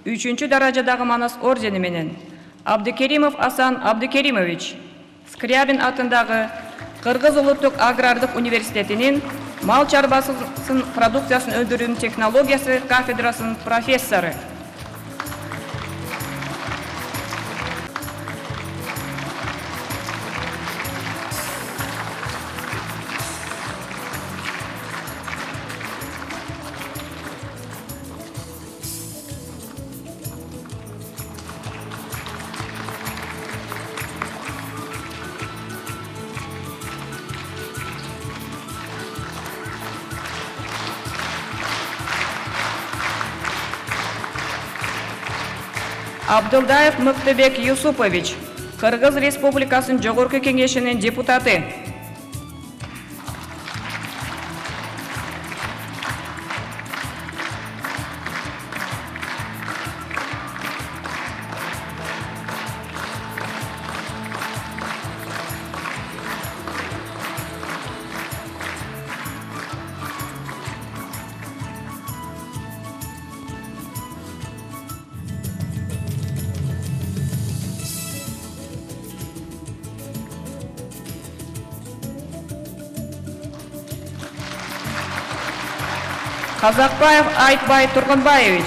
3-чү даражадагы Манас ордени менен Абдыкеримов Асан Абдыкеримович Скрябин атындагы Кыргыз улуттук агрардык университетинин мал чарбасынын продукциясын өндүрүү технологиясы кафедрасынын профессору. Абдылдаев Мыктыбек Юсупович, Кыргыз Республикасынын Жогорку Кеңешинин депутаты. Казакбаев Айтбай Тургунбаевич,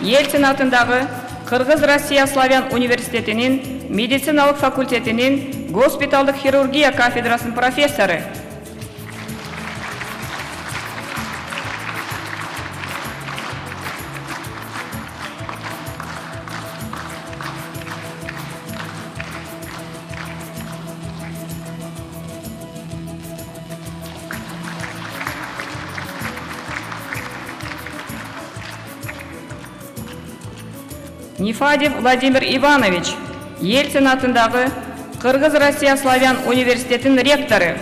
Ельцин атындагы Кыргыз-Россия Славян университетинин медициналык факультетинин госпиталдык хирургия кафедрасынын профессору. Нефадев Владимир Иванович, Ельцин атындагы Кыргыз-Россия Славян университетинин ректору.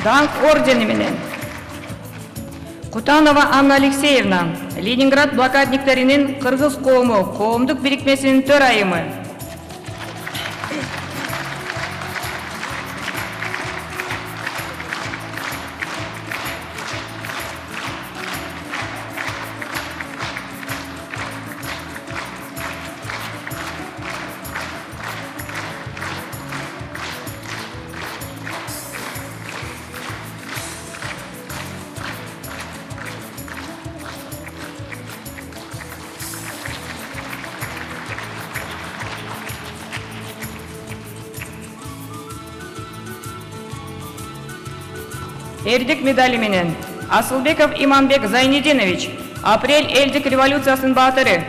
Даңқ ордени менен Кутанова Анна Алексеевна, Ленинград блокадниктеринин Кыргыз коомдук бирикмесинин төрайымы. Эрдик медали менен Асылбеков Иманбек Зайнединович, апрель элдик революциясынын баатыры.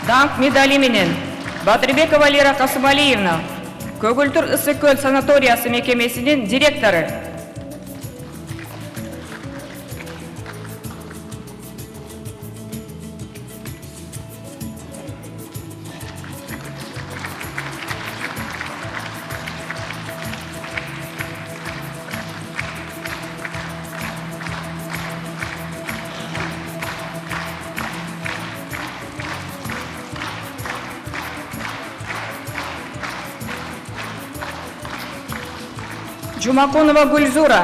Даңқ медали менен Батырбекова Лера Касымалиевна, Көгүлтүр ысык көл санаториясы мекемесинин директору. Жумаконова Гульзура,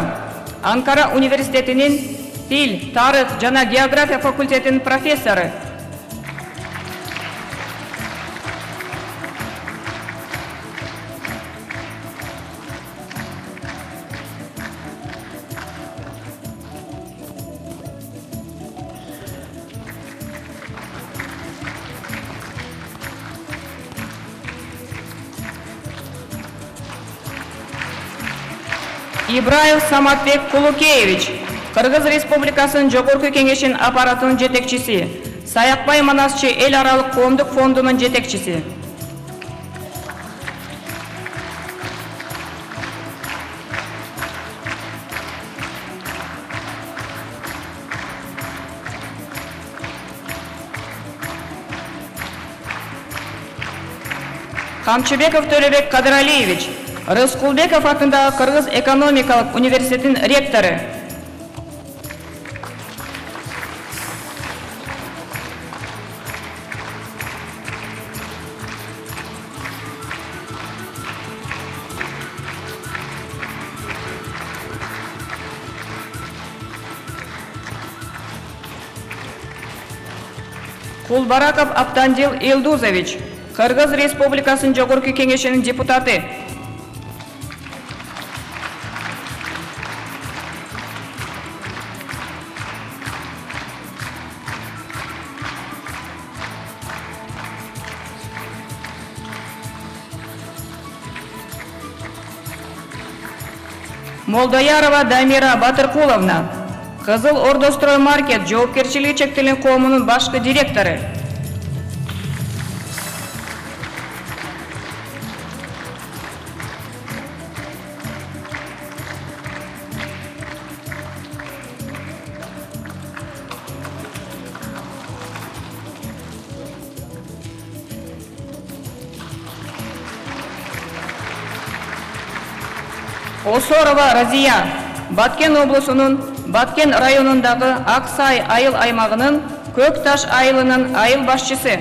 Анкара университетинин тил, тарых жана география факультетинин профессору. Ибраев Саматбек Кулукеевич, Кыргыз Республикасынын Жогорку Кеңешинин аппаратынын жетекчиси, Саякбай Манасчы эл аралык коомдук фондунун жетекчиси. Камчыбеков Төлөбек Кадыралиевич, Рыскулбеков атындагы Кыргыз экономикалык университетинин ректору. Кулбараков Аптандил Илдузович, Кыргыз Республикасынын Жогорку Кеңешинин депутаты. Молдаярова Дамира Батыркуловна, Кызыл Ордострой маркет жоопкерчилиги чектелген коомунун башкы директору. Осорова Разия, Баткен облусунун Баткен районундагы Аксай айыл аймагынын Көк Таш айылынын айыл башчысы.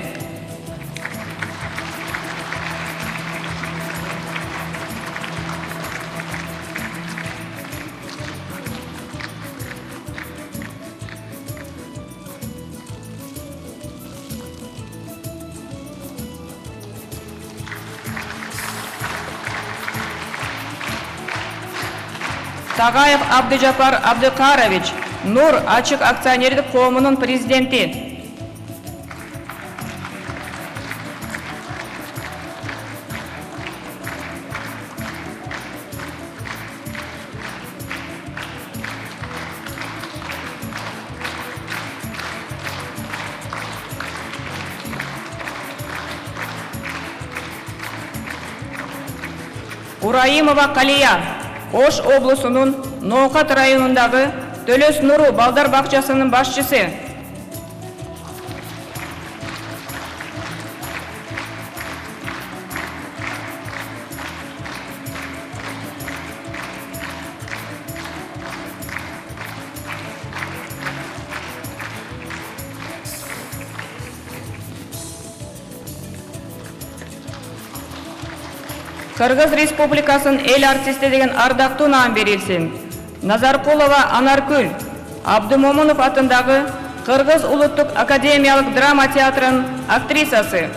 Тагаев Абдыжапар Абдыкарович, Нур ачык акционердик коомунун президенти. Ураимова Калия, Ош облусунун Ноокат районундагы Төлөс Нуру балдар бакчасынын башчысы. Кыргыз Республикасынын эл артисти деген ардактуу наам берилсин. Назаркулова Анаркүл, Абдымомунов атындагы Кыргыз улуттук академиялык драма театрынын актрисасы.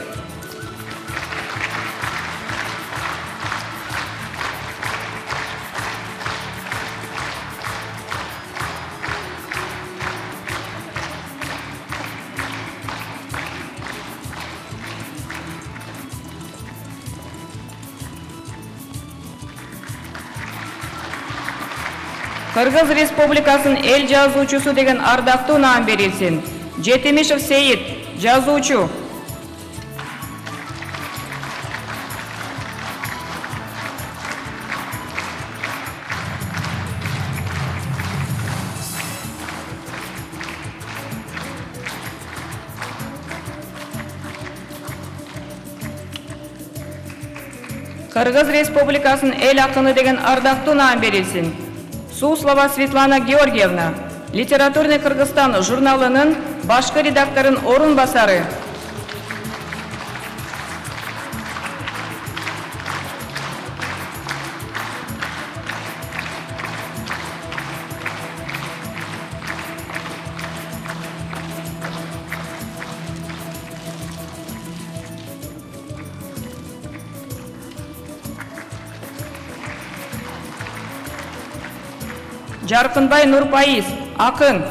Кыргыз Республикасынын эл жазуучусу деген ардактуу наам берилсин. Жетимишев Сейит, жазуучу. Кыргыз Республикасынын эл акыны деген ардактуу наам берилсин. Суслова Светлана Георгиевна, Литературный Кыргызстан журналынын башкы редакторунун орун басары. Жаркынбай Нурпайыз, акын.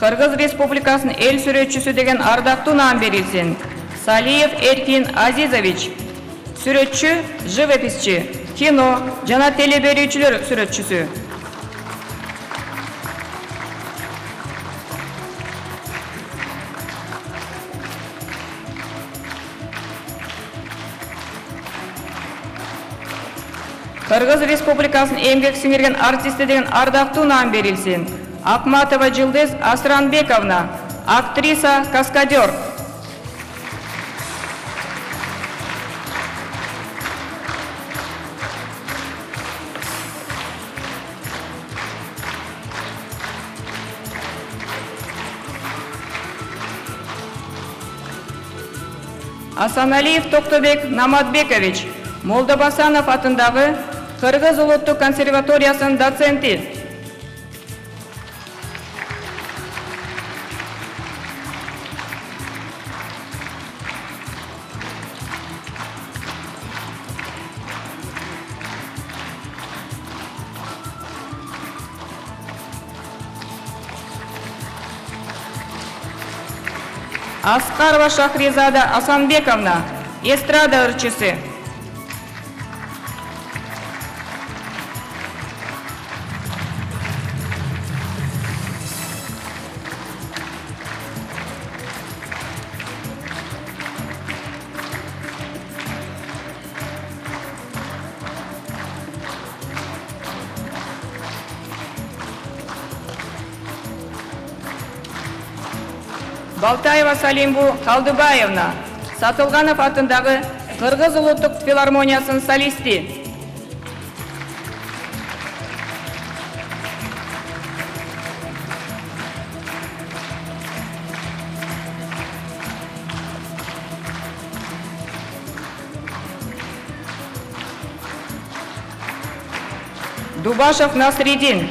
Кыргыз Республикасынын эл сүрөтчүсү деген ардактуу наам берилсин. Салиев Эркин Азизович. Сүрөтчү, живописчи, кино жана телеберүүчүлөр сүрөтчүсү. Кыргыз Республикасынын эмгек сиңирген артисти деген ардактуу наам берилсин. Акматова Жылдыз Асранбековна, актриса, каскадер. Асаналиев Токтобек Наматбекович, Молдобасанов атындагы Кыргыз улуттук консерваториясынын доценти. Аскарова Шахризада Асанбековна, эстрада ырчысы. Балтаева Салимбу Калдыбаевна, Сатылганов атындагы Кыргыз улуттук филармониясынын солисти. Дубашев Насридин,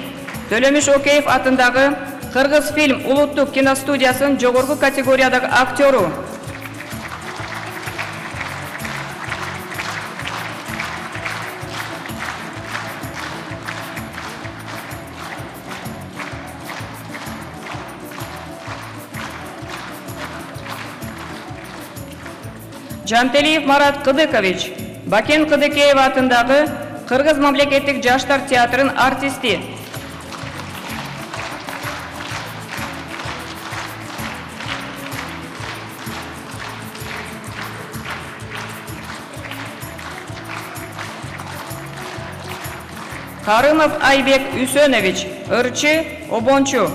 Төлөмүш Океев атындагы Кыргыз фильм улуттук киностудиясынын жогорку категориядагы актеру. Жантелиев Марат Кыдыкович, Бакен Кыдыкеев атындагы Кыргыз мамлекеттик жаштар театрынын артисти. Карымов Айбек Үсөнович, ырчы, обончу.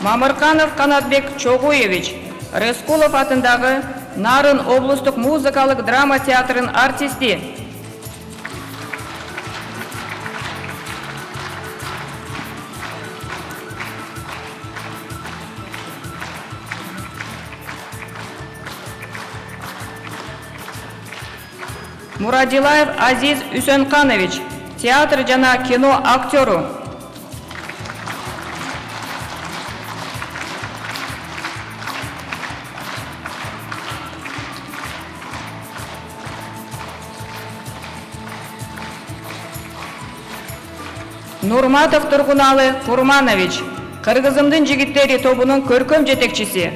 Мамырканов Канатбек Чогуевич, Рыскулов атындагы Нарын облустук музыкалык драма театрынын артисти. Мурадилаев Азиз Үсөнканович, театр жана кино актеру. Нурматов Тургуналы Курманович, Кыргызымдын жигиттери тобунун көркөм жетекчиси.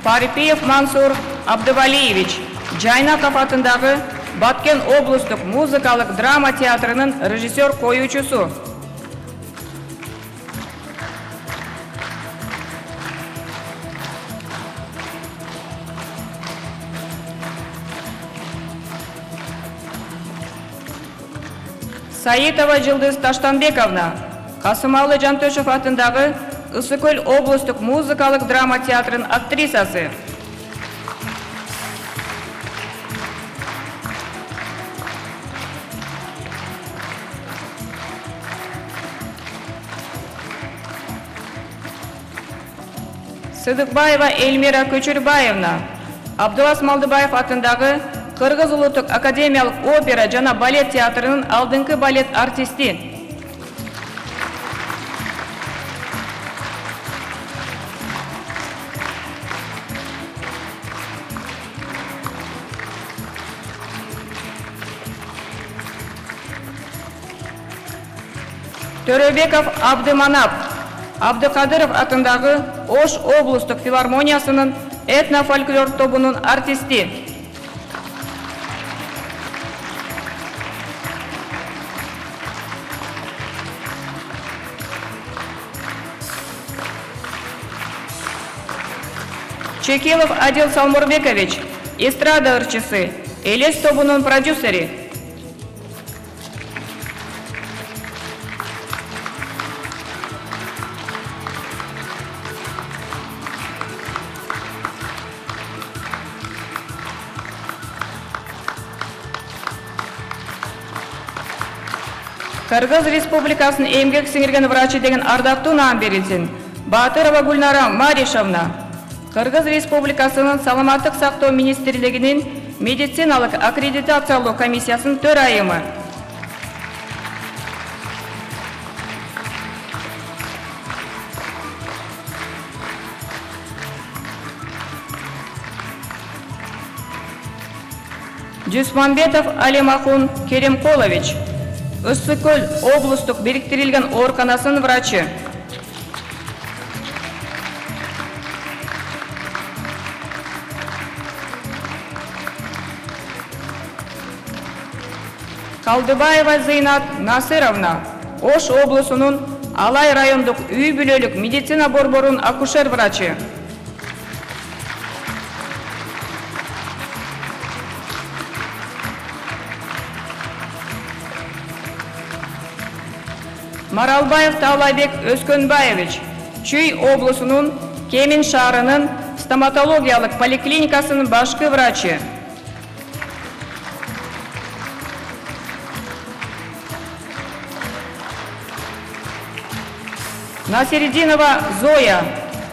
Парипиев Мансур Абдывалиевич, Жайнаков атындагы Баткен облустук музыкалык драма театрынын режиссер коюучусу. Саитова Жылдыз Таштанбековна, Касымалы Жантөшев атындагы Ысыкөл облустук музыкалык драма театрынын актрисасы. Сыдыкбаева Эльмира Көчүрбаевна, Абдулас Малдыбаев атындагы Кыргыз улуттук академиялык опера жана балет театрынын алдыңкы балет артисти. Төрөбеков Абдыманап, Абдыкадыров атындагы Ош облустук филармониясынын этнофольклор тобунун артисти. Чекилов Адил Салмурбекович, эстрада ырчысы, Элес тобунун продюсери. Кыргыз Республикасынын эмгек сиңирген врачы деген ардактуу наам берилсин. Батырова Гульнара Маришевна, Кыргыз Республикасынын Саламаттык сактоо министрлигинин медициналык аккредитациялоо комиссиясынын төрайымы. Дюсманбетов Алимахун Керемколович, Ысыкөл облустук бириктирилген ооруканасынын врачы. Калдыбаева Зейнат Насыровна, Ош облусунун Алай райондук үй бүлөлүк медицина борборунун акушер врачы. Маралбаев Таалайбек Өскөнбаевич, Чүй облусунун Кемин шаарынын стоматологиялык поликлиникасынын башкы врачы. Насиридинова Зоя,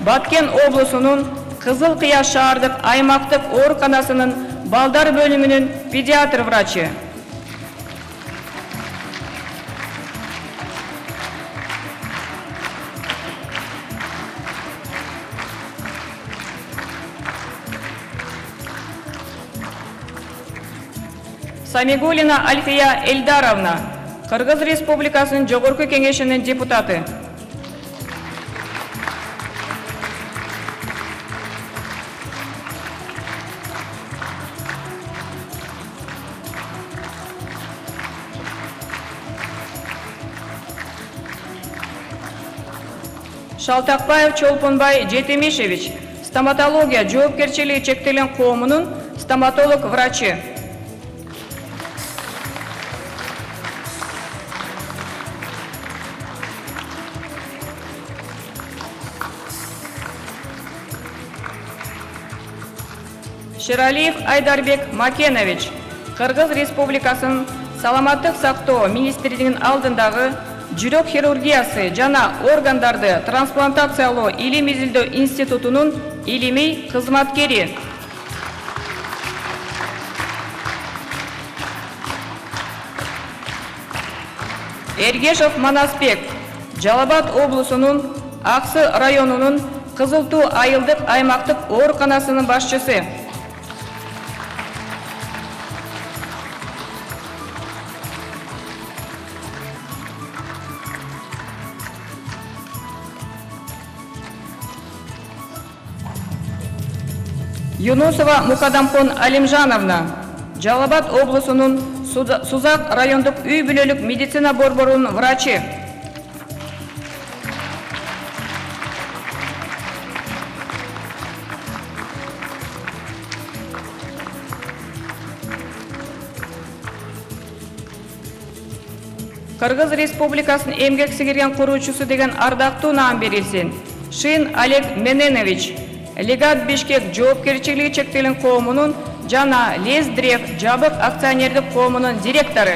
Баткен облусунун Кызыл Кыя шаардык аймактык ооруканасынын балдар бөлүмүнүн педиатр врачы. Самигулина Альфия Эльдаровна, Кыргыз Республикасынын Жогорку кеңешинин депутаты. Шалтакбаев Чолпонбай Жетимишевич, стоматология жоопкерчилиги чектелген коомунун стоматолог врачы. Шералиев Айдарбек Макенович, Кыргыз Республикасынын Саламаттык сактоо министрлигинин алдындагы жүрөк хирургиясы жана органдарды трансплантациялоо илим изилдөө институтунун илимий кызматкери. Эргешов Манасбек, Жалал-Абад облусунун Аксы районунун Кызыл Туу айылдык аймактык ооруканасынын башчысы. Юнусова Мукадамхон Алимжановна, Жалал-Абад облусунун Сузак райондук үй бүлөлүк медицина борборунун врачы. Кыргыз Республикасынын эмгек сиңирген куруучусу деген ардактуу наам берилсин. Шин Олег Мененович, Легат Бишкек жоопкерчилиги чектелген коомунун жана Лездрев жабык акционердик коомунун директору.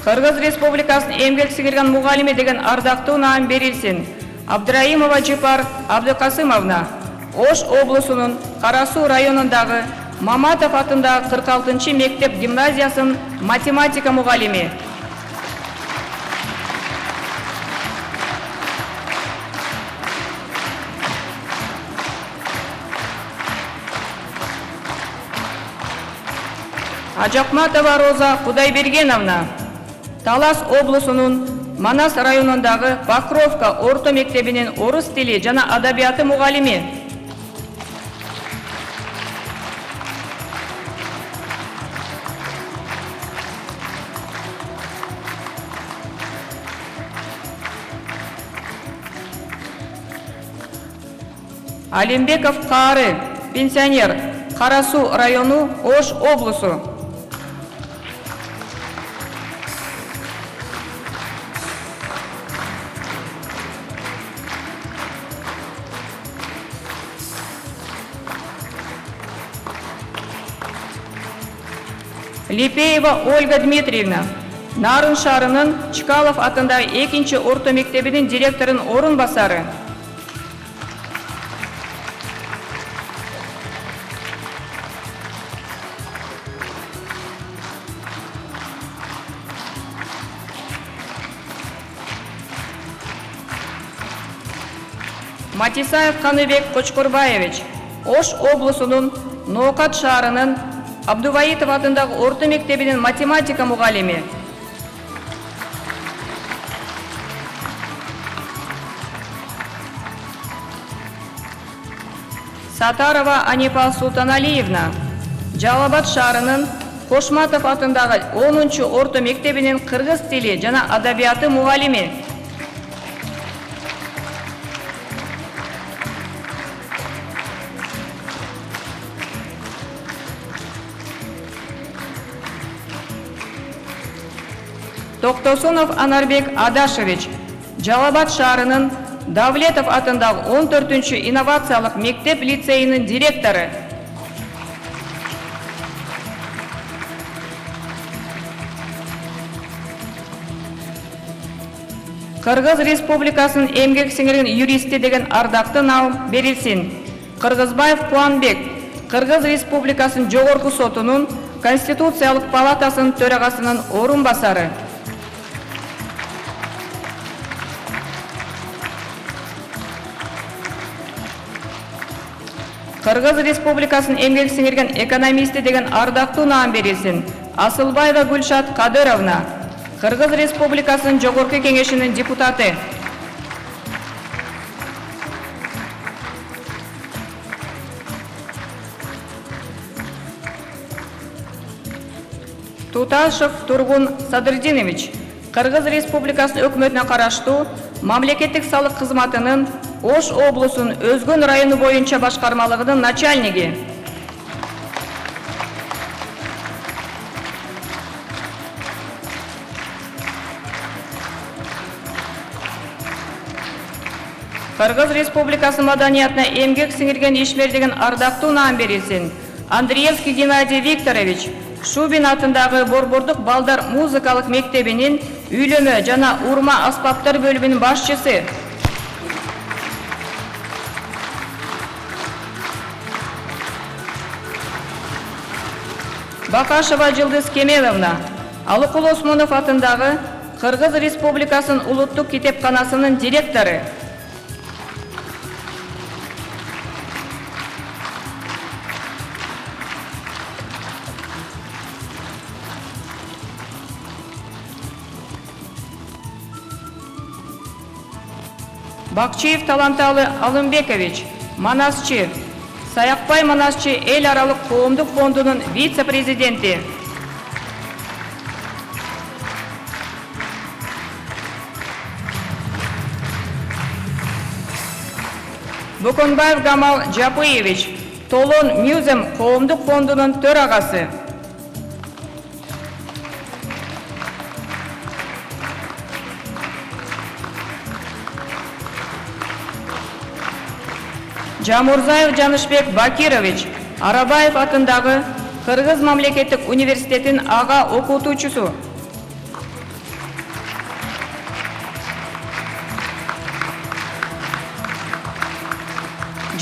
Кыргыз Республикасынын эмгек сиңирген мугалими деген ардактуу наам берилсин. Абдраимова Жипар Абдыкасымовна, Ош облусунун Кара Суу районундагы Маматов атындагы 46-чы мектеп гимназиясынын математика мугалими. Ажакматова Роза Кудайбергеновна, Талас облусунун Манас районундагы Покровка орто мектебинин орус тили жана адабияты мугалими. Алимбеков Кары, пенсионер, Кара Суу району, Ош облусу. Липеева Ольга Дмитриевна, Нарын шаарынын Чкалов атындагы 2-нчи орто мектебинин директорунун орун басары. Матисаев Каныбек Кочкурбаевич, Ош облусунун Ноокат шаарынын Абдуваитов атындагы орто мектебинин математика мугалими. Сатарова Анипа Султаналиевна, Жалабат шаарынын Кошматов атындагы 10-чу орто мектебинин кыргыз тили жана адабияты мугалими. Токтосунов Анарбек Адашевич, Жалабат шаарынын Давлетов атындагы 14-чү инновациялык мектеп лицейинин директору. Кыргыз Республикасынын эмгек сиңирген юристи деген ардактуу наам берилсин. Кыргызбаев Кубанбек, Кыргыз Республикасынын жогорку сотунун Конституциялык палатасынын төрагасынын орун басары. Кыргыз Республикасынын эмгек сиңирген экономисти деген ардактуу наам берилсин. Асылбаева Гүлшат Кадыровна, Кыргыз Республикасынын жогорку кеңешинин депутаты. Туташев Тургун Садырдинович, Кыргыз Республикасынын өкмөтүнө караштуу мамлекеттик салык кызматынын Ош облусунун Өзгөн району боюнча башкармалыгынын начальниги. Кыргыз Республикасынын маданиятына эмгек сиңирген ишмер деген ардактуу наам берилсин. Андреевский Геннадий Викторович, Шубин атындагы Борбордук балдар музыкалык мектебинин үйлөмө жана урма аспаптар бөлүмүнүн башчысы. Бакашева Жылдыз Кемеловна, Алыкул Осмонов атындагы Кыргыз Республикасынын улуттук китепканасынын директору. Бакчиев Таланталы Алымбекович, Манасчы, Саякбай Манасчы эл аралык коомдук фондунун вице-президенти. Букунбаев Гамал Жапыевич, Толон Мюзем коомдук фондунун төрагасы. Жамурзаев Жанышбек Бакирович, Арабаев атындагы Кыргыз мамлекеттик университетин ага окутуучусу.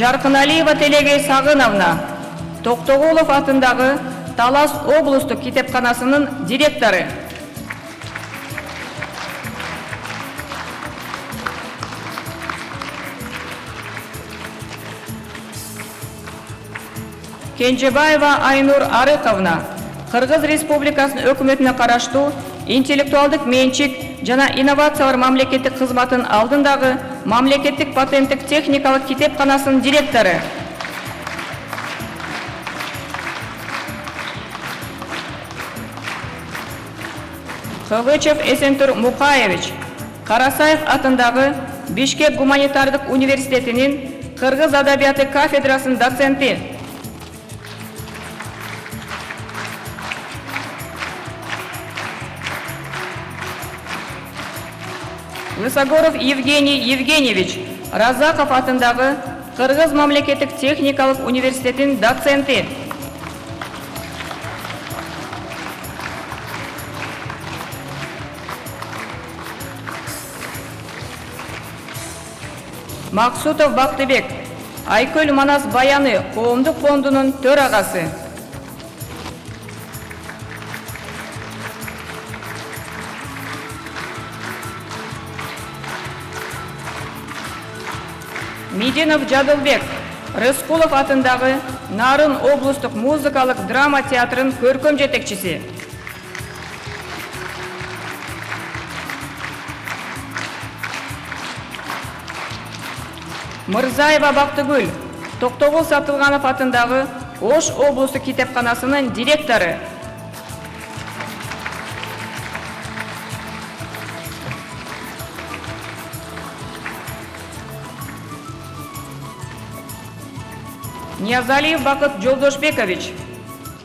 Жаркыналиева Телегей Сагыновна, Токтогулов атындагы Талас облустук китепканасынын директору. Кенжебаева Айнур Арыковна, Кыргыз Республикасынын өкмөтүнө караштуу интеллектуалдык менчик жана инновациялар мамлекеттик кызматын алдындагы мамлекеттик патенттик техникалык китепканасынын директору. Кылычев Эсентур Мукаевич, Карасаев атындагы Бишкек гуманитардык университетинин Кыргыз адабияты кафедрасынын доценти. Высогоров Евгений Евгеньевич, Разаков атындагы Кыргыз мамлекеттик техникалык университетинин доценти. Максутов Бактыбек, Айкөл Манас Баяны коомдук фондунун төрагасы. Мединов Жадылбек, Рыскулов атындагы Нарын облустук музыкалык драма театрынын көркөм жетекчиси. Мырзаева Бактыгүл, Токтогул Сатылганов атындагы Ош облустук китепканасынын директору. Ниязалиев Бакыт Жолдошбекович,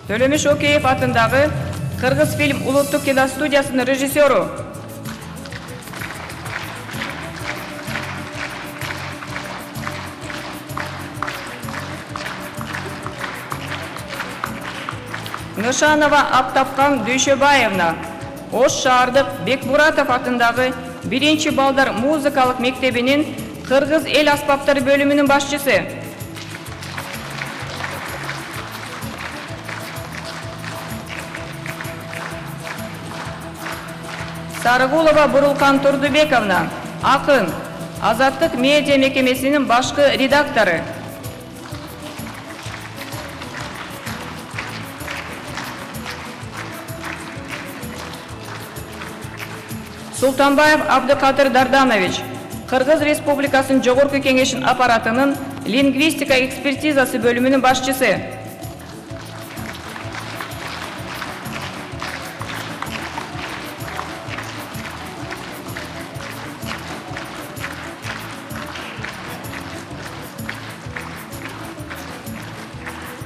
Төлөмүш Океев атындагы Кыргыз фильм улуттук киностудиясынын режиссеру. Нышанова Аптапкан Дүйшөбаевна, Ош шаардык Бекмуратов атындагы 1-чи балдар музыкалык мектебинин Кыргыз эл аспаптары бөлүмүнүн башчысы. Сарыгулова Бурулкан Турдубековна, акын, Азаттык медиа мекемесинин башкы редактору. Султанбаев Абдыкадыр Дарданович, Кыргыз Республикасынын Жогорку кеңешин аппаратынын лингвистика экспертизасы бөлүмүнүн башчысы.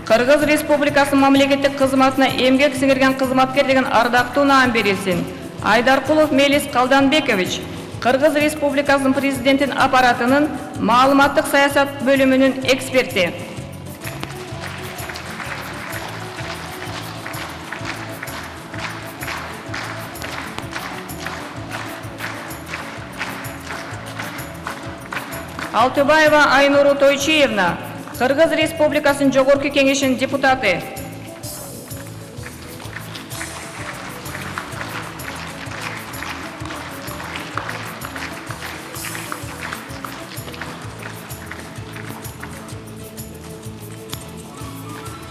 Кыргыз Республикасынын мамлекеттик кызматына эмгек сиңирген кызматкер деген ардактуу наам берилсин. Айдаркулов Мелис Калданбекович, Кыргыз Республикасынын президентин аппаратынын маалыматтык саясат бөлүмүнүн эксперти. Алтыбаева Айнуру Тойчиевна, Кыргыз Республикасынын Жогорку кеңешинин депутаты.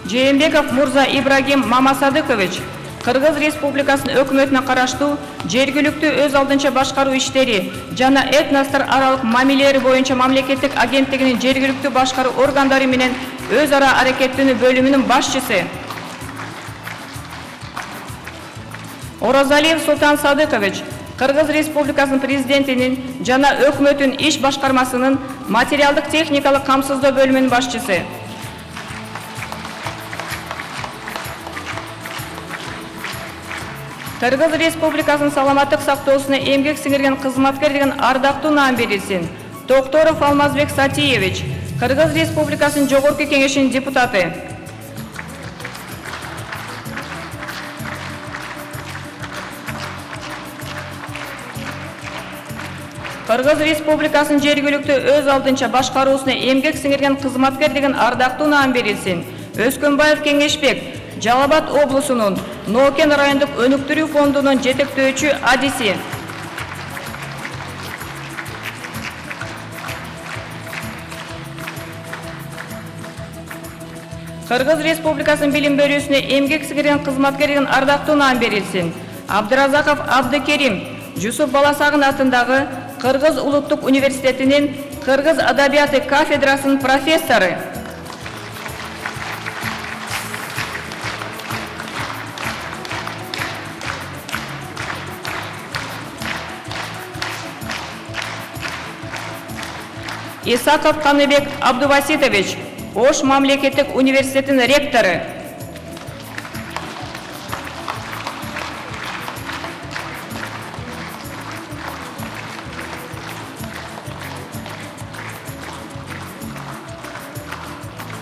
Жээнбеков Мурза Ибрагим Мамасадыкович, Кыргыз Республикасынын өкмөтүнө караштуу жергиликтүү өз алдынча башкаруу иштери жана этностор аралык мамилелери боюнча мамлекеттик агенттигинин жергиликтүү башкаруу органдары менен өз ара аракеттенүү бөлүмүнүн башчысы. Оразалиев Султан Садыкович, Кыргыз Республикасынын президентинин жана өкмөтүнүн иш башкармасынын материалдык техникалык камсыздоо бөлүмүнүн башчысы. Кыргыз Республикасынын саламаттык сактоосуна эмгек сиңирген кызматкер деген ардактуу наам берилсин. Токторов Алмазбек Сатиевич, Кыргыз Республикасынын Жогорку кеңешинин депутаты. Кыргыз Республикасынын жергиликтүү өз алдынча башкаруусуна эмгек сиңирген кызматкер деген ардактуу наам берилсин. Өскөнбаев Кеңешбек, Жалал Абад облусунун Ноокен райондук өнүктүрүү фондунун жетектөөчү адиси. Кыргыз Республикасынын билим берүүсүнө эмгек сиңирген кызматкер деген ардактуу наам берилсин. Абдыразаков Абдыкерим, Жусуп Баласагын атындагы Кыргыз улуттук университетинин кыргыз адабияты кафедрасынын профессору. Исаков Каныбек Абдубаситович, Ош мамлекеттик университетинин ректору.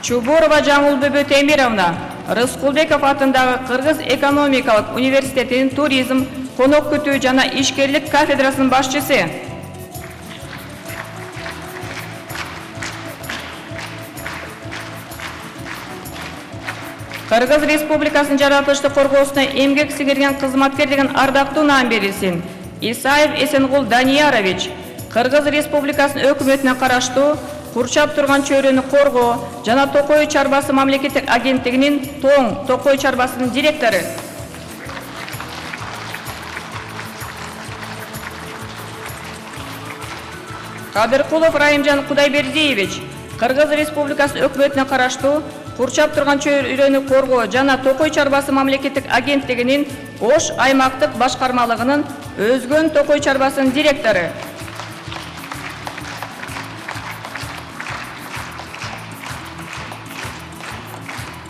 Чубурова Жамулбүбү Темировна, Рыскулбеков атындагы Кыргыз экономикалык университетинин туризм, конок күтүү жана ишкерлик кафедрасынын башчысы. Кыргыз Республикасынын жаратылыштык коргоосуна эмгек сиңирген кызматкер деген ардактуу наам берилсин. Исаев Эсенгул Даниярович, Кыргыз Республикасынын өкмөтүнө караштуу Курчап турган чөйрөнү коргоо жана Токой чарбасы мамлекеттик агенттигинин Тоң Токой чарбасынын директору. Кадыркулов Райымжан Кудайбердиевич, Кыргыз Республикасынын өкмөтүнө караштуу Курчап турган чөйрөнү коргоо жана Токой чарбасы мамлекеттик агенттигинин Ош аймактык башкармалыгынын Өзгөн Токой чарбасынын директору.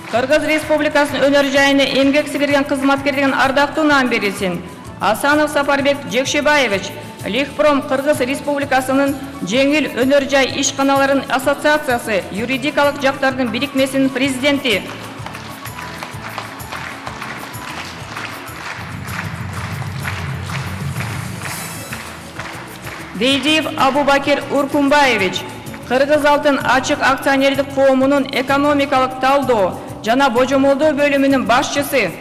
Кыргыз Республикасынын өнөр жайына эмгек сиңирген кызматкер деген ардактуу наам берилсин. Асанов Сапарбек Жекшебаевич, Лихпром Кыргыз Республикасынын жеңил өнөр жай ишканаларынын ассоциациясы юридикалык жактардын бирикмесинин президенти. Дейдиев Абубакир Уркумбаевич, Кыргыз Алтын ачык акционердик коомунун экономикалык талдоо жана божомолдоо бөлүмүнүн башчысы.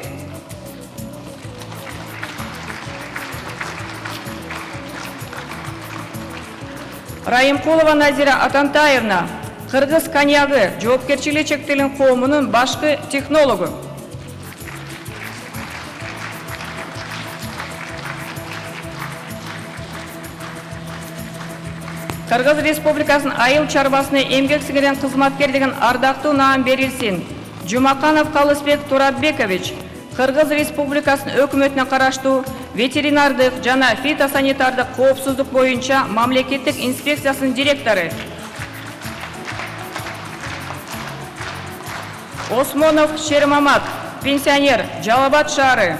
Райымкулова Назира Атантаевна, Кыргыз коньягы жоопкерчилиги чектелген коомунун башкы технологу. Кыргыз Республикасынын айыл чарбасына эмгек сиңирген кызматкер деген ардактуу наам берилсин. Жумаканов Калысбек Туратбекович, Кыргыз Республикасынын өкмөтүнө караштуу ветеринардык жана фитосанитардык коопсуздук боюнча мамлекеттик инспекциясынын директору. Осмонов Шермамат, пенсионер, Жалал Абад шаары.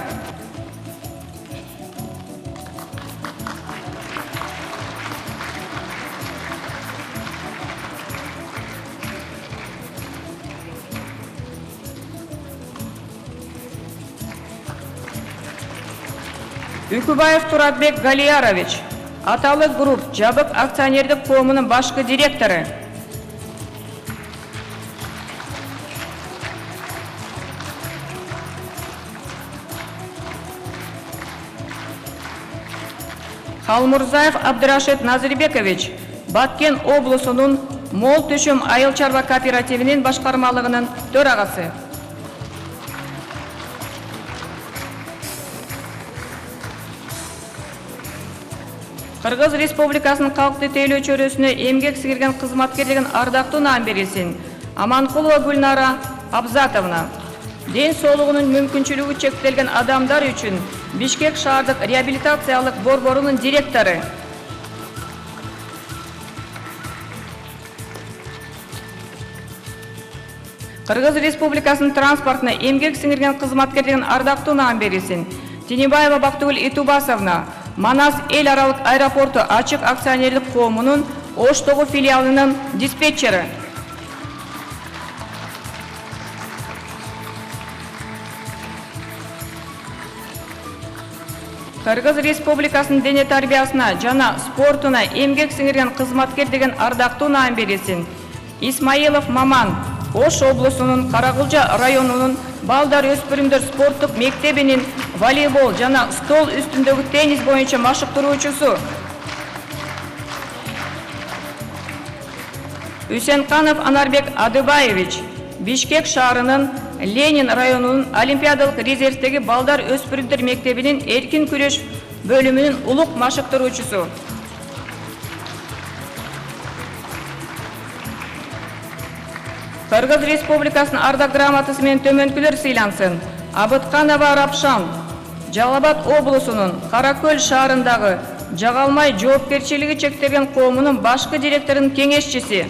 Үкүбаев Туратбек Галиярович, Аталык групп жабык акционердик коомунун башкы директору. Халмурзаев Абдырашид Назирбекович, Баткен облусунун Мол Түшүм айыл чарба кооперативинин башкармалыгынын төрагасы. Кыргыз Республикасынын калкты тейлөө чөйрөсүнө эмгек сиңирген кызматкер деген ардактуу наам берилсин. Аманкулова Гүлнара Абзатовна, ден соолугунун мүмкүнчүлүгү чектелген адамдар үчүн Бишкек шаардык реабилитациялык борборунун директору. Кыргыз Республикасынын транспортуна эмгек сиңирген кызматкер деген ардактуу наам берилсин. Тинибаева Бактыгүл Итубасовна, Манас эл аралык аэропорту ачык акционерлик коомунун Оштогу филиалынын диспетчери. Кыргыз Республикасынын дене тарбиясына жана спортуна эмгек сиңирген кызматкер деген ардактуу наам берилсин. Исмаилов Маман, Ош облусунун Каракулча районунун балдар өспүрүмдөр спорттук мектебинин волейбол жана стол үстүндөгү теннис боюнча машыктыруучусу. Үсенканов Анарбек Адыбаевич, Бишкек шаарынын Ленин районунун Олимпиадалык резервдеги балдар өспүрүмдөр мектебинин эркин күрөш бөлүмүнүн улук машыктыруучусу. Кыргыз Республикасынын ардак грамотасы менен төмөнкүлөр сыйлансын. Абытканова Рапшан, Жалал Абад облусунун Каракөл шаарындагы Жагалмай жоопкерчилиги чектелген коомунун башкы директорунун кеңешчиси.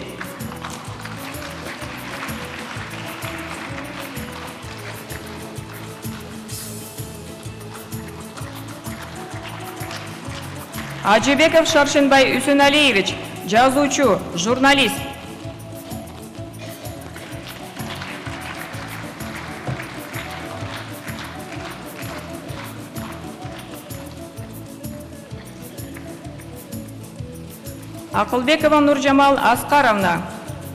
Ажибеков Шаршенбай Үсеналиевич, жазуучу, журналист. Акылбекова Нуржамал Аскаровна,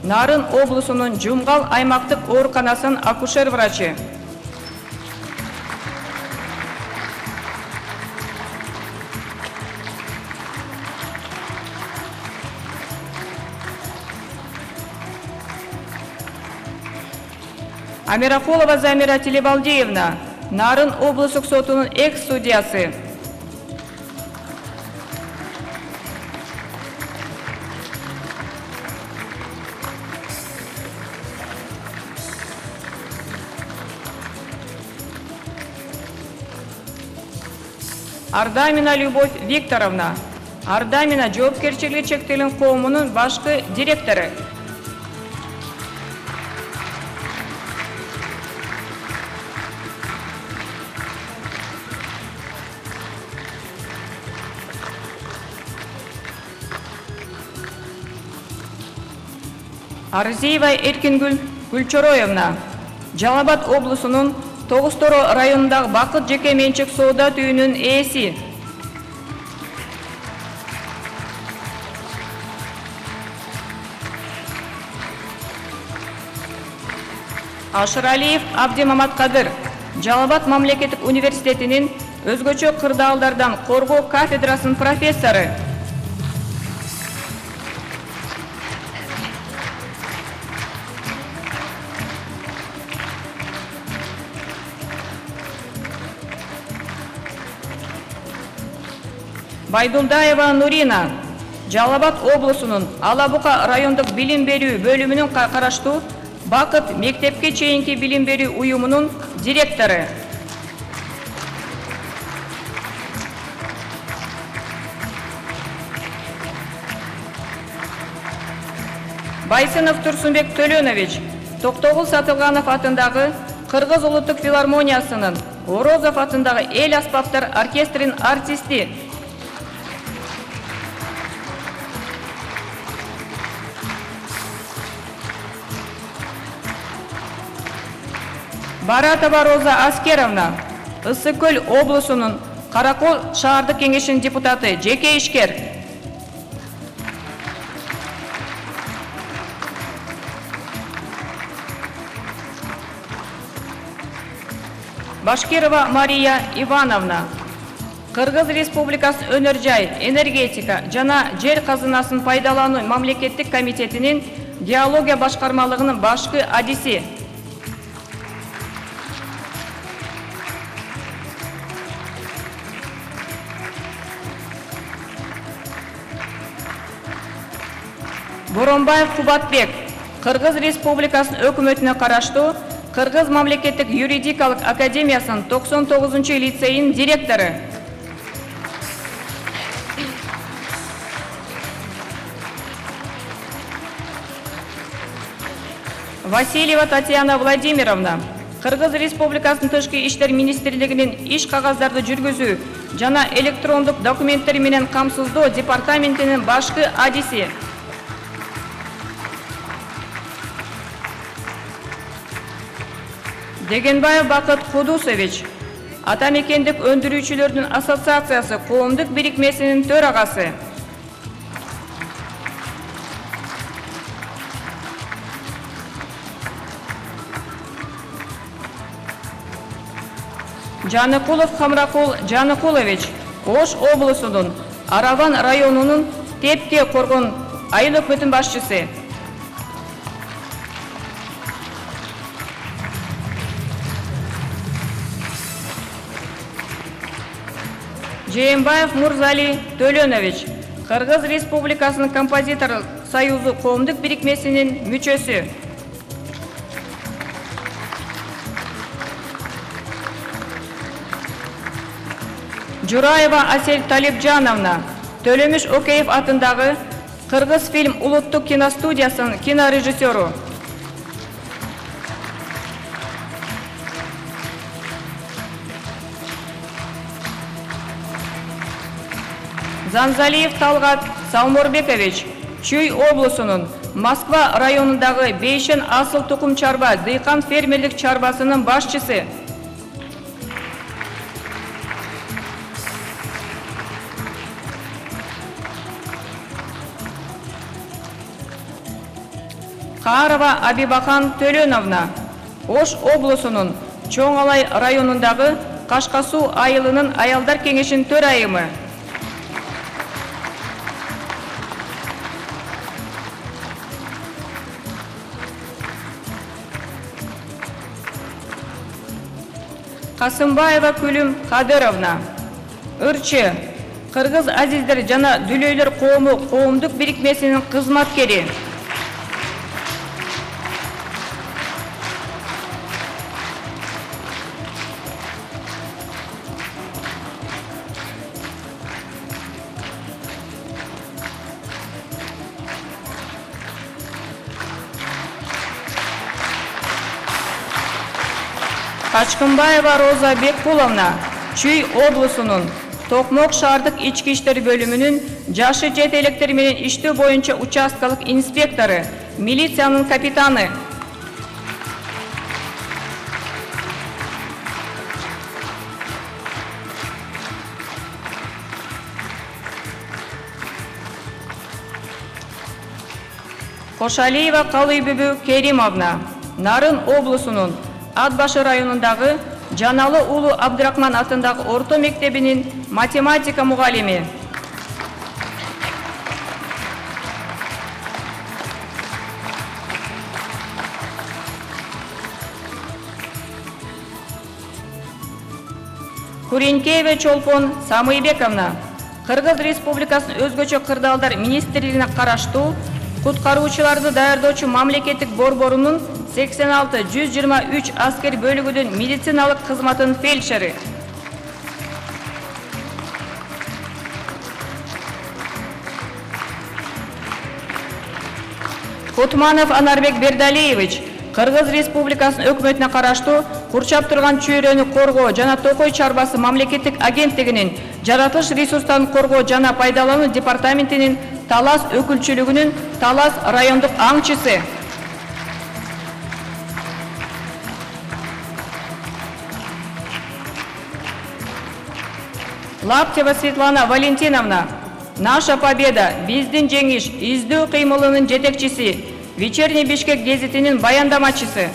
Нарын облусунун Жумгал аймактык ооруканасынын акушер врачы. Амиракулова Замира Телебалдиевна, Нарын облустук сотунун экс-судьясы. Ардамина Любовь Викторовна, Ардамина жоопкерчилиги чектелген коомунун башкы директору. Арзиева Эркингүл Гүлчороевна, Жалал Абад облусунун Тогусторо районундагы Бакыт жеке менчик соода түйүнүнүн ээси. Ашыралиев Абдимаматкадыр, Жалал Абад мамлекеттик университетинин өзгөчө кырдаалдардан коргоо кафедрасынын профессору. Байдулдаева Нурина, Жалал Абад облусунун Алабука райондук билим берүү бөлүмүнүн караштуу Бакыт мектепке чейинки билим берүү уюмунун директору. Байсынов Турсунбек Төлөнович, Токтогул Сатылганов атындагы Кыргыз улуттук филармониясынын Орозов атындагы эл аспаптар оркестринин артисти. Баратова Роза Аскеровна, Ысык-Көл облусунун Каракол шаардык кеңешинин депутаты, жеке ишкер. Башкирова Мария Ивановна, Кыргыз Республикасынын өнөр жай, энергетика жана жер казынасын пайдалануу мамлекеттик комитетинин геология башкармалыгынын башкы адиси. Боронбаев Кубатбек, Кыргыз Республикасынын өкмөтүнө караштуу Кыргыз мамлекеттик юридикалык академиясынын 99 лицейинин директору. Васильева Татьяна Владимировна, Кыргыз Республикасынын Тышкы иштер министрлигинин иш кагаздарды жүргүзүү жана электрондук документтер менен камсыздоо департаментинин башкы адиси. Дегенбаев Бакыт Кудусович, Атамекендик өндүрүүчүлөрдүн ассоциациясы коомдук бирикмесинин төрагасы. Жаныкулов Хамракул Жаныкулович, Ош облусунун Араван районунун Тепке Коргон айыл өкмөтүнүн башчысы. Жээнбаев Мурзали Төлөнович, Кыргыз Республикасынын композиторлук союзу коомдук бирикмесинин мүчөсү. Жураева Асель Талипжановна, Төлөмүш Океев атындагы Кыргыз фильм улуттук киностудиясынын кинорежиссеру. Занзалиев Талгат Саумурбекович, Чүй облусунун Москва районундагы Бейшен асыл тукум чарба дыйкан фермерлик чарбасынын башчысы. Карова Абибахан Төлөновна, Ош облусунун Чоңалай районундагы Кашкасуу айылынын аялдар кеңешинин төрайымы. Касымбаева Күлүм Кадыровна, Ырчы, Кыргыз азиздер жана дүлөйлөр коому коомдук бирикмесинин кызматкери. Качкынбаева Роза Беккуловна, Чүй облусунун Токмок шаардык ички иштер бөлүмүнүн жашы жет электер менен иштөө боюнча участкалык инспектору, милициянын капитаны. Кошалиева Калыйбүбү Керимовна, Нарын облусунун Атбашы районундагы Жаналы уулу Абдрахман атындагы орто мектебинин математика мугалими. Куренкеева Чолпон Самыйбековна, Кыргыз Республикасынын өзгөчө кырдаалдар министрлигине караштуу куткаруучуларды даярдоочу мамлекеттик борборунун 86-123 аскер бөлүгүнүн медициналык кызматынын фельдшери. Кутманов Анарбек Бердалиевич, Кыргыз Республикасынын өкмөтүнө караштуу курчап турган чөйрөнү коргоо жана Токой чарбасы мамлекеттик агенттигинин жаратылыш ресурстарын коргоо жана пайдалануу департаментинин Талас өкүлчүлүгүнүн Талас райондук аңчысы. Лаптева Светлана Валентиновна, Наша Победа, биздин жеңиш, издөө кыймылынын жетекчиси, Вечерний Бишкек гезитинин баяндамачысы.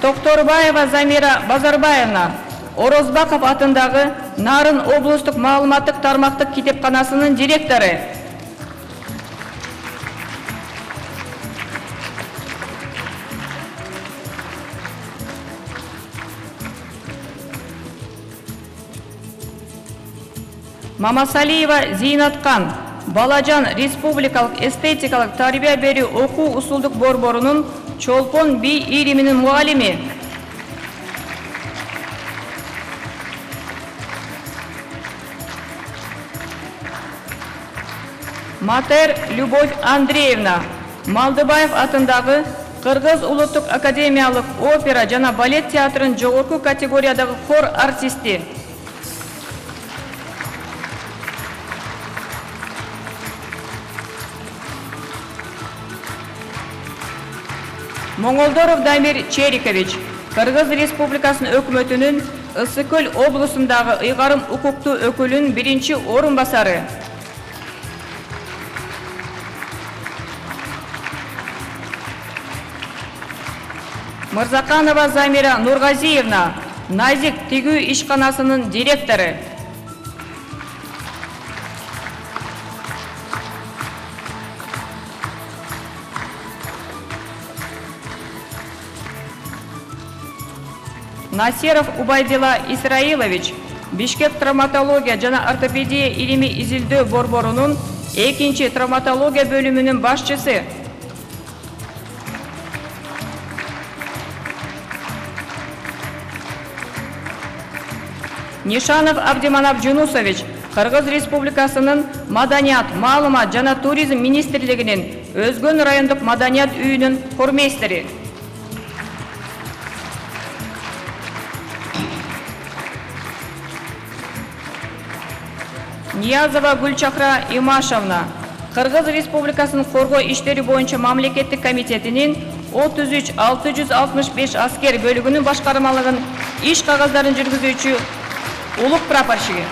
Токторбаева Замира Базарбаевна, Орозбаков атындагы Нарын облустук маалыматтык тармактык китепканасынын директору. Мамасалиева Зейнаткан, Балажан Республикалык эстетикалык тарбия берүү окуу усулдук борборунун Чолпон би ириминин мугалими. Матер Любовь Андреевна, Малдыбаев атындагы Кыргыз улуттук академиялык опера жана балет театрынын жогорку категориядагы хор артисти. Моңолдоров Дамир Черикович, Кыргыз Республикасынын өкмөтүнүн Ысык-Көл облусундагы ыйгарым укуктуу өкүлүнүн биринчи орун басары. Мырзаканова Замира Нургазиевна, Назик тигүү ишканасынын директору. Насеров Убайдила Исраилович, Бишкек травматология жана ортопедия илими изилдөө борборунун 2-чи травматология бөлүмүнүн башчысы. Нишанов Абдиманап Жунусович, Кыргыз Республикасынын Маданият, маалымат жана туризм министрлигинин Өзгөн райондук маданият үйүнүн хормейстери. Ниязова Гүлчакра Имашевна, Кыргыз Республикасынын коргоо иштери боюнча мамлекеттик комитетинин 33-665 аскер бөлүгүнүн башкармалыгын иш кагаздарын жүргүзүүчү улук прапорщиги.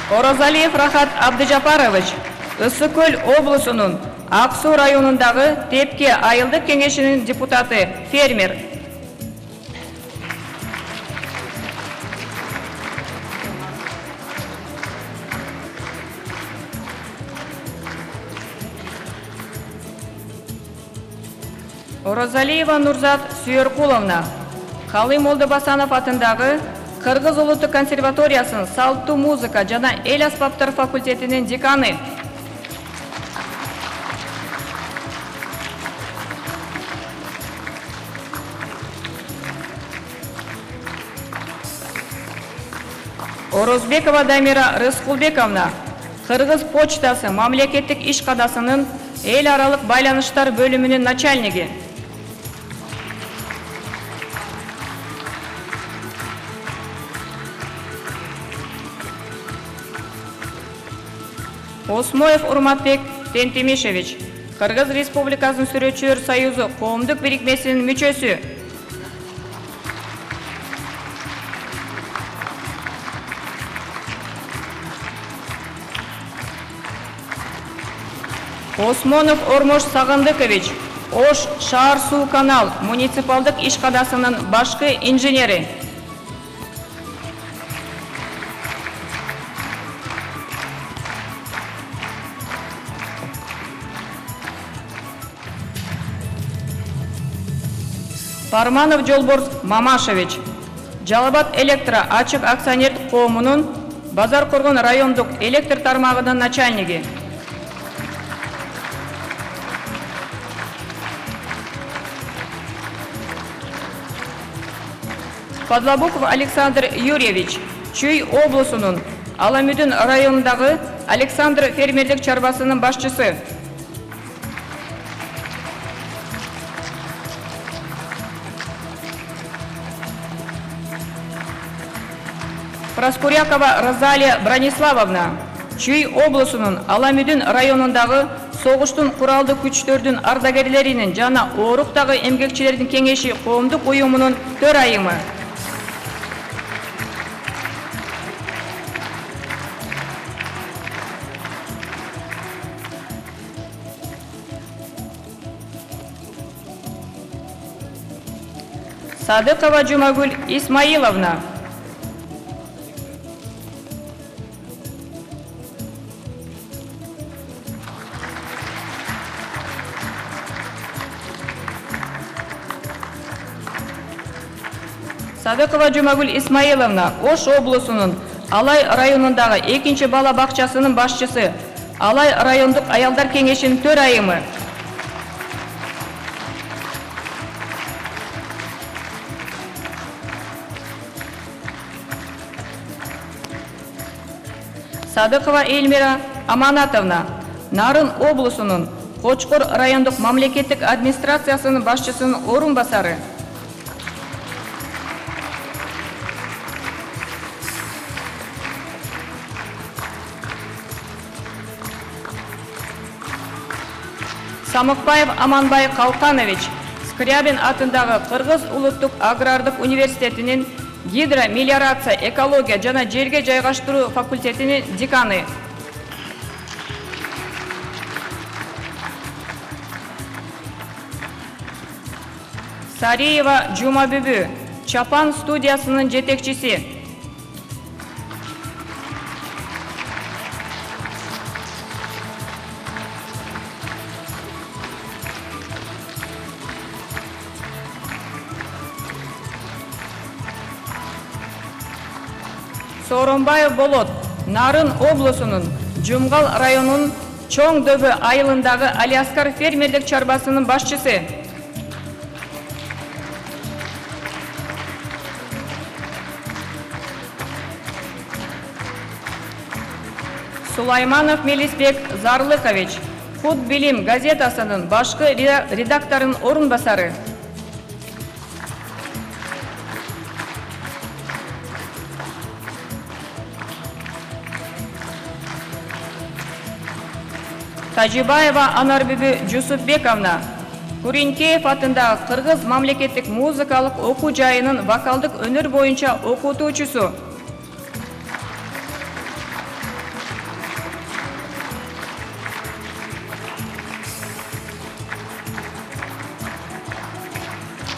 Орозалиев Рахат Абдыжапарович, Ысык-Көл облусунун Ак Суу районундагы Тепке айылдык кеңешинин депутаты, фермер. Орозалиева Нурзат Сүйөркуловна, Калый Молдобасанов атындагы Кыргыз улуттук консерваториясынын салттуу музыка жана эл аспаптар факультетинин деканы. Орозбекова Дамира Рыскулбековна, Кыргыз почтасы мамлекеттик ишканасынын эл аралык байланыштар бөлүмүнүн начальниги. Осмоев Урматбек Тентемишевич, Кыргыз Республикасынын Сүрөтчүлөр союзу коомдук бирикмесинин мүчөсү. Осмонов Ормош Сагындыкович, Ош шаар суу канал муниципалдык ишканасынын башкы инженери. Парманов Жолборс Мамашевич, Жалабат электро ачык акционердик коомунун Базар Коргон райондук электр тармагынын начальниги. Подлобуков Александр Юрьевич, Чүй облусунун Аламүдүн районундагы Александр фермерлик чарбасынын башчысы. Проскурякова Розалия Брониславовна, Чүй облусунун Аламүдүн районундагы согуштун куралдуу күчтөрдүн ардагерлеринин жана ооруктагы эмгекчилердин кеңеши коомдук уюмунун төрайымы. Садыкова Жумагүл Исмаиловна, Садыкова Жумагүл Исмаиловна, Ош облусунун Алай районундагы 2-чи бала бакчасынын башчысы, Алай райондук аялдар кеңешинин төрайымы. Садыкова Эльмира Аманатовна, Нарын облусунун Кочкор райондук мамлекеттик администрациясынын башчысынын орун басары. Самыкбаев Аманбай Калканович, Скрябин атындагы Кыргыз улуттук агрардык университетинин гидромелиорация, экология жана жерге жайгаштыруу факультетинин деканы. Сариева Жумабүбү, Чапан студиясынын жетекчиси. Сооронбаев Болот, Нарын облусунун Жумгал районунун Чоң Дөбө айылындагы Алиаскар фермердик чарбасынын башчысы. Сулайманов Мелисбек Зарлыкович, Худ Билим газетасынын башкы редакторунун орун басары. Тажибаева Анарбүбү Жусупбековна, Куринкеев атындагы Кыргыз мамлекеттик музыкалык окуу жайынын вокалдык өнөр боюнча окутуучусу.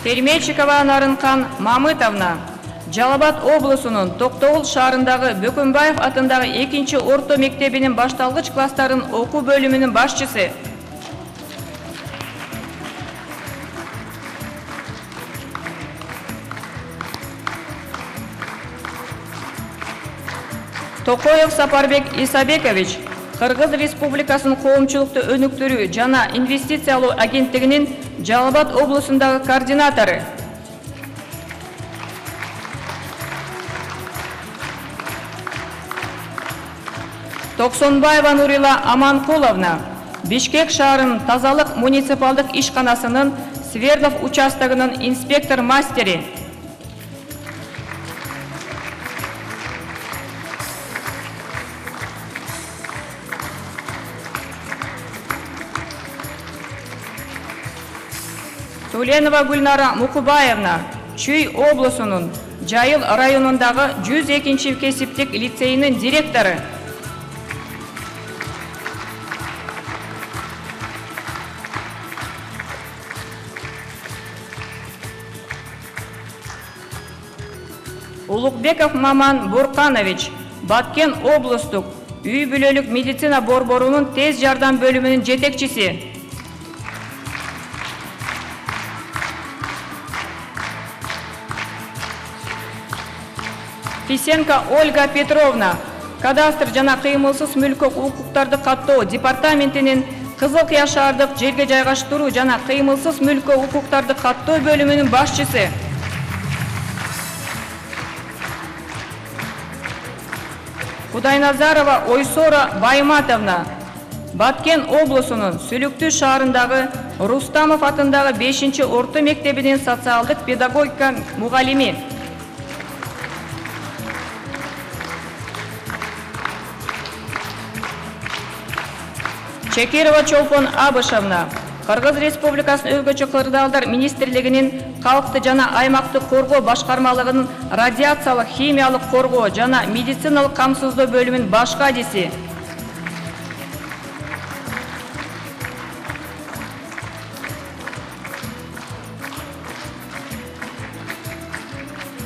Термечикова Нарынкан Мамытовна, Жалал Абад облусунун Токтогул шаарындагы Бөкөнбаев атындагы 2-чи орто мектебинин башталгыч класстарын окуу бөлүмүнүн башчысы. Токоев Сапарбек Исабекович, Кыргыз Республикасынын коомчулукту өнүктүрүү жана инвестициялоо агенттигинин Жалал Абад облусундагы координатору. Токсонбаева Нурила Аманкуловна, Бишкек шаарынын тазалык муниципалдык ишканасынын Свердлов участогунун инспектор мастери. Туленова Гульнара Мукубаевна, Чүй облусунун Жайыл районундагы 102-чи кесиптик лицейинин директору. Улукбеков Маман Бурканович, Баткен облустук үй бүлөлүк медицина борборунун тез жардам бөлүмүнүн жетекчиси. Фисенко Ольга Петровна, кадастр жана кыймылсыз мүлкөк укуктарды каттоо департаментинин Кызыл Кыя шаардык жерге жайгаштыруу жана кыймылсыз мүлкөк укуктарды каттоо бөлүмүнүн башчысы. Кудайназарова Ойсора Байматовна, Баткен облусунун Сүлүктүү шаарындагы Рустамов атындагы 5-чи орто мектебинин социалдык педагогика мугалими. Чекирова Чолпон Абышевна, Кыргыз Республикасынын өзгөчө кырдаалдар министрлигинин калкты жана аймактык коргоо башкармалыгынын радиациялык, химиялык коргоо жана медициналык камсыздоо бөлүмүнүн башкы адиси.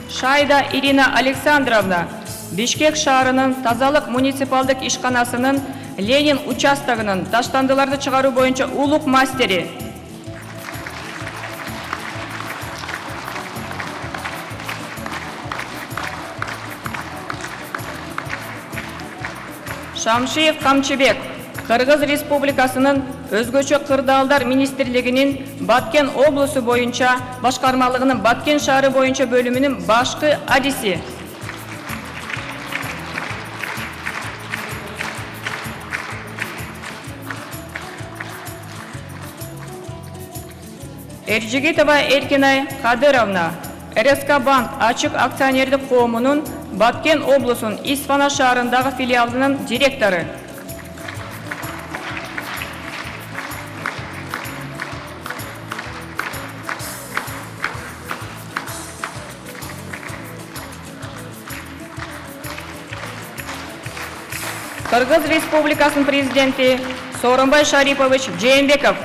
Шайда Ирина Александровна, Бишкек шаарынын тазалык муниципалдык ишканасынын Ленин участогунун таштандыларды чыгаруу боюнча улук мастери. Шамшиев Камчыбек, Кыргыз Республикасынын өзгөчө кырдаалдар министрлигинин Баткен облусу боюнча башкармалыгынын Баткен шаары боюнча бөлүмүнүн башкы адиси. Эржигитова Эркинай Кадыровна, РСК Банк Ачык акционердик коомунун Баткен облусунун Исфана шаарындагы филиалынын директору. Кыргыз Республикасынын президенти Сооронбай Шарипович Жээнбеков.